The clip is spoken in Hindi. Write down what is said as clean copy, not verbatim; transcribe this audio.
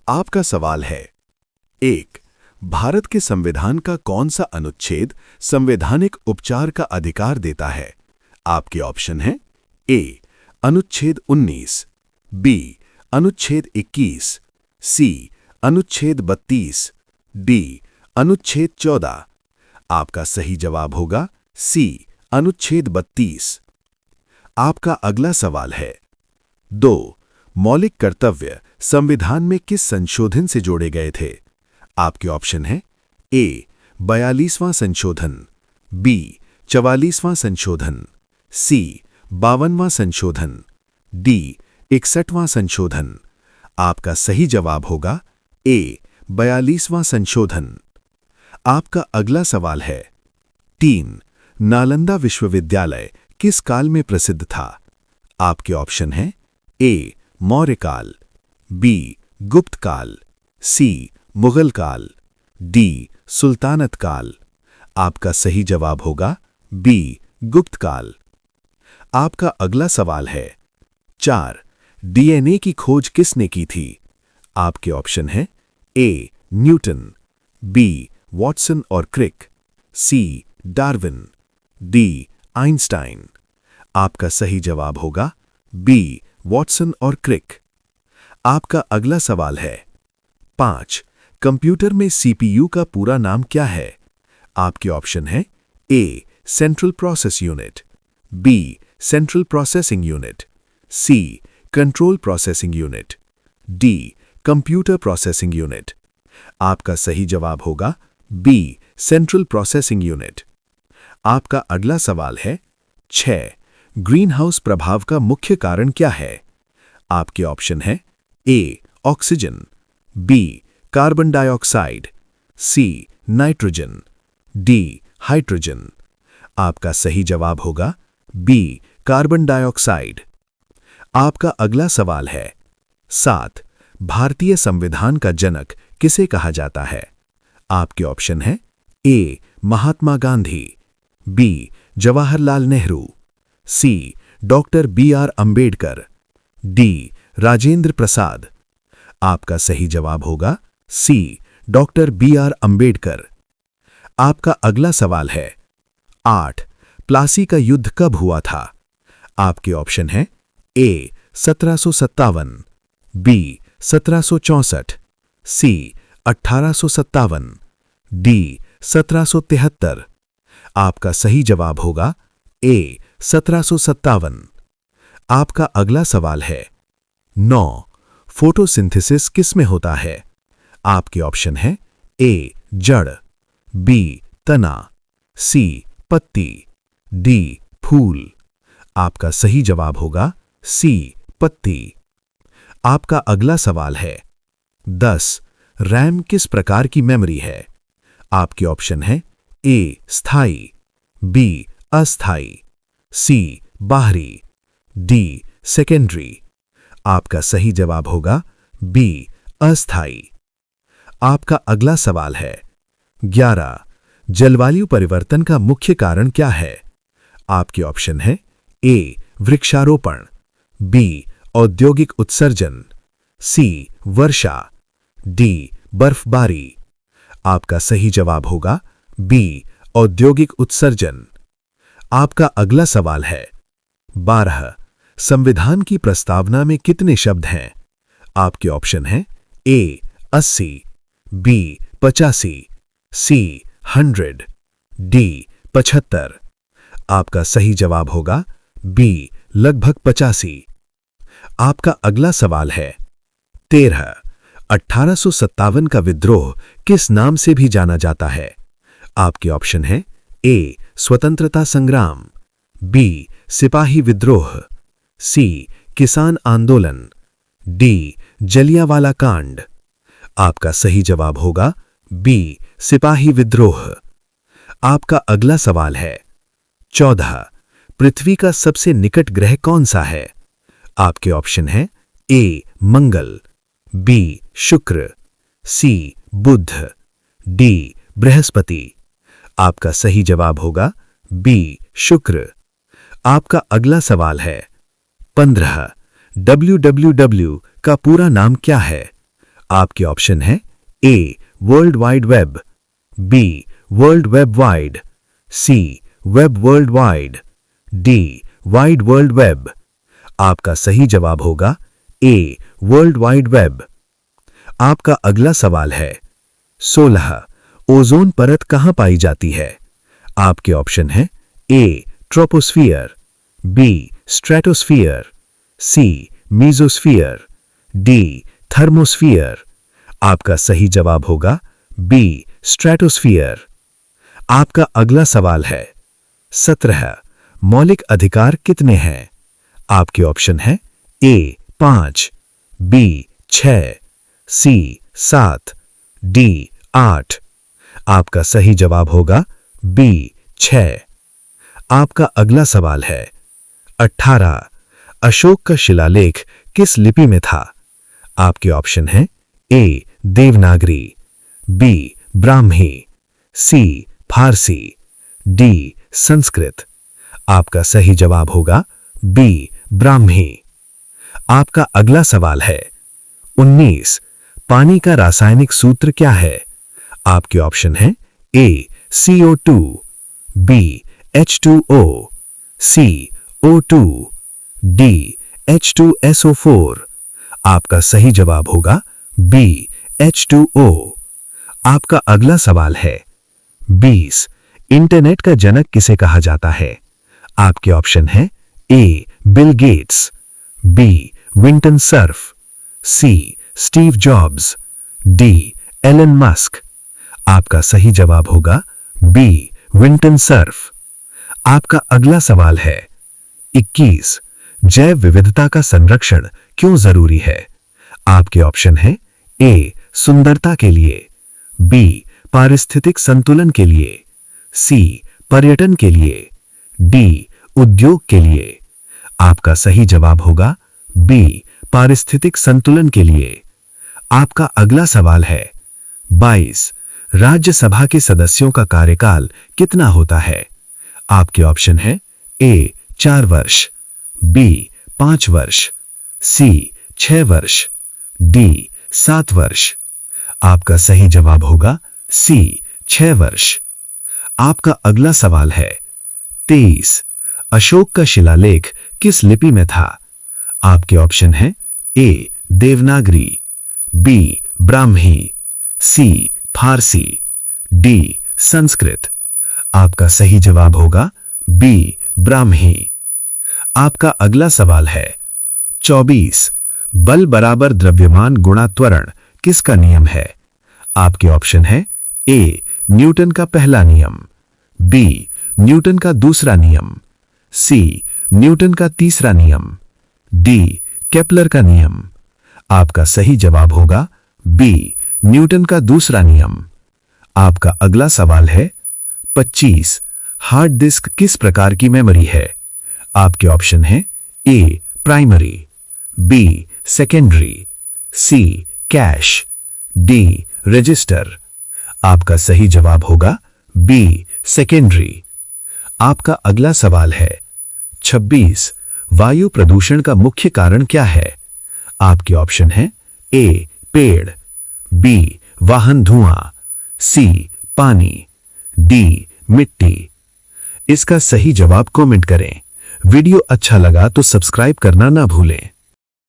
आपका सवाल है। 1. भारत के संविधान का कौन सा अनुच्छेद संवैधानिक उपचार का अधिकार देता है? आपके ऑप्शन हैं ए. अनुच्छेद 19, बी. अनुच्छेद 21, सी. अनुच्छेद 32, डी. अनुच्छेद 14। आपका सही जवाब होगा सी. अनुच्छेद 32। आपका अगला सवाल है। 2. मौलिक कर्तव्य संविधान में किस संशोधन से जोड़े गए थे? आपके ऑप्शन हैं ए. 42वां संशोधन, बी. 44वां संशोधन, सी. 52वां संशोधन, डी. 61वां संशोधन। आपका सही जवाब होगा ए. 42वां संशोधन। आपका अगला सवाल है। 3. नालंदा विश्वविद्यालय किस काल में प्रसिद्ध था? आपके ऑप्शन हैं ए. मौर्य काल, बी. गुप्त काल, सी. मुगल काल, डी. सुल्तानत काल। आपका सही जवाब होगा बी. गुप्त काल। आपका अगला सवाल है। 4. डीएनए की खोज किसने की थी? आपके ऑप्शन हैं ए. Newton, B. वॉटसन और Crick, C. Darwin, D. Einstein. आपका सही जवाब होगा बी. वॉटसन और क्रिक। आपका अगला सवाल है। 5. कंप्यूटर में सीपीयू का पूरा नाम क्या है? आपके ऑप्शन हैं A. Central process unit, B. Central processing unit, C. Control processing unit, D. Computer processing unit. आपका सही जवाब होगा बी. Central processing unit. आपका अगला सवाल है। 6. ग्रीन हाउस प्रभाव का मुख्य कारण क्या है? आपके ऑप्शन हैं A. Oxygen, B. Carbon dioxide, C. Nitrogen, D. Hydrogen. आपका सही जवाब होगा बी. Carbon dioxide. आपका अगला सवाल है। 7. भारतीय संविधान का जनक किसे कहा जाता है? आपके ऑप्शन हैं A. Mahatma Gandhi, B. Jawaharlal Nehru, C. Doctor B R. Ambedkar, D. Rajendra Prasad. आपका सही जवाब होगा सी. Doctor B R. अंबेडकर। आपका अगला सवाल है। 8. प्लासी का युद्ध कब हुआ था? आपके ऑप्शन हैं ए. 1757, बी. 1764, सी. 1857, डी. 1773। आपका सही जवाब होगा ए. 1757। आपका अगला सवाल है। 9. फोटोसिंथेसिस किस में होता है? आपके ऑप्शन हैं ए. जड़, बी. तना, सी. पत्ती, डी. फूल। आपका सही जवाब होगा सी. पत्ती। आपका अगला सवाल है। 10. रैम किस प्रकार की मेमोरी है? आपके ऑप्शन हैं ए. स्थायी, बी. अस्थायी, सी. बाहरी, डी. सेकेंडरी। आपका सही जवाब होगा बी. अस्थायी। आपका अगला सवाल है। 11. जलवायु परिवर्तन का मुख्य कारण क्या है? आपके ऑप्शन हैं ए. वृक्षारोपण, बी. औद्योगिक उत्सर्जन, सी. वर्षा, डी. बर्फबारी। आपका सही जवाब होगा बी. औद्योगिक उत्सर्जन। आपका अगला सवाल है। 12. संविधान की प्रस्तावना में कितने शब्द हैं? आपके ऑप्शन हैं ए. 80, बी. 85, सी. 100, डी. 75। आपका सही जवाब होगा बी. लगभग 85। आपका अगला सवाल है। 13. 1857 का विद्रोह किस नाम से भी जाना जाता है? आपके ऑप्शन हैं ए. स्वतंत्रता संग्राम, बी. सिपाही विद्रोह, सी. किसान आंदोलन, डी. जलियांवाला कांड। आपका सही जवाब होगा बी. सिपाही विद्रोह। आपका अगला सवाल है। 14. पृथ्वी का सबसे निकट ग्रह कौन सा है? आपके ऑप्शन हैं ए. मंगल, बी. शुक्र, सी. बुध, डी. बृहस्पति। आपका सही जवाब होगा बी. शुक्र। आपका अगला सवाल है। 15. WWW का पूरा नाम क्या है? आपके ऑप्शन है A world wide web, B world web wide, C web world wide, D wide world web. आपका सही जवाब होगा ए वर्ल्ड वाइड वेब। आपका अगला सवाल है 16 ओजोन परत कहां पाई जाती है? आपके ऑप्शन है ए ट्रोपोस्फियर, बी स्ट्रेटोस्फियर, सी मीजोस्फियर, डी थर्मोस्फियर। आपका सही जवाब होगा बी स्ट्रेटोस्फियर। आपका अगला सवाल है 17 मौलिक अधिकार कितने हैं? आपके ऑप्शन है ए 5, बी 6, सी 7, डी 8। आपका सही जवाब होगा बी 6। आपका अगला सवाल है 18 अशोक का शिलालेख किस लिपि में था? आपके ऑप्शन है ए देवनागरी, बी ब्राह्मी, सी फारसी, डी संस्कृत। आपका सही जवाब होगा बी ब्राह्मी। आपका अगला सवाल है 19 पानी का रासायनिक सूत्र क्या है? आपके ऑप्शन है ए CO2, बी H2O, सी O2, डी H2SO4। आपका सही जवाब होगा बी H2O। आपका अगला सवाल है 20 इंटरनेट का जनक किसे कहा जाता है? आपके ऑप्शन है A Bill Gates, B Vinton Cerf, C Steve Jobs, D Elon Musk. आपका सही जवाब होगा बी विंटन सर्फ। आपका अगला सवाल है 21 जैव विविधता का संरक्षण क्यों जरूरी है? आपके ऑप्शन है ए सुंदरता के लिए, बी पारिस्थितिक संतुलन के लिए, सी पर्यटन के लिए, डी उद्योग के लिए। आपका सही जवाब होगा बी पारिस्थितिक संतुलन के लिए। आपका अगला सवाल है 22 राज्यसभा के सदस्यों का कार्यकाल कितना होता है? आपके ऑप्शन है ए 4 वर्ष, बी 5 वर्ष, सी 6 वर्ष, डी 7 वर्ष। आपका सही जवाब होगा सी 6 वर्ष। आपका अगला सवाल है 23 अशोक का शिलालेख किस लिपि में था? आपके ऑप्शन है ए देवनागरी, बी ब्राह्मी, सी फारसी, डी संस्कृत। आपका सही जवाब होगा बी ब्राह्मी। आपका अगला सवाल है 24 बल बराबर द्रव्यमान गुणा त्वरण किसका नियम है? आपके ऑप्शन है ए न्यूटन का पहला नियम, बी न्यूटन का दूसरा नियम, सी न्यूटन का तीसरा नियम, डी केपलर का नियम। आपका सही जवाब होगा बी न्यूटन का दूसरा नियम। आपका अगला सवाल है 25 हार्ड डिस्क किस प्रकार की मेमोरी है? आपके ऑप्शन है ए प्राइमरी, बी सेकेंडरी, सी कैश, डी रजिस्टर। आपका सही जवाब होगा बी सेकेंडरी। आपका अगला सवाल है 26 वायु प्रदूषण का मुख्य कारण क्या है? आपके ऑप्शन है ए पेड़, बी वाहन धुआं, सी पानी, डी मिट्टी। इसका सही जवाब कमेंट करें। वीडियो अच्छा लगा तो सब्सक्राइब करना ना भूलें।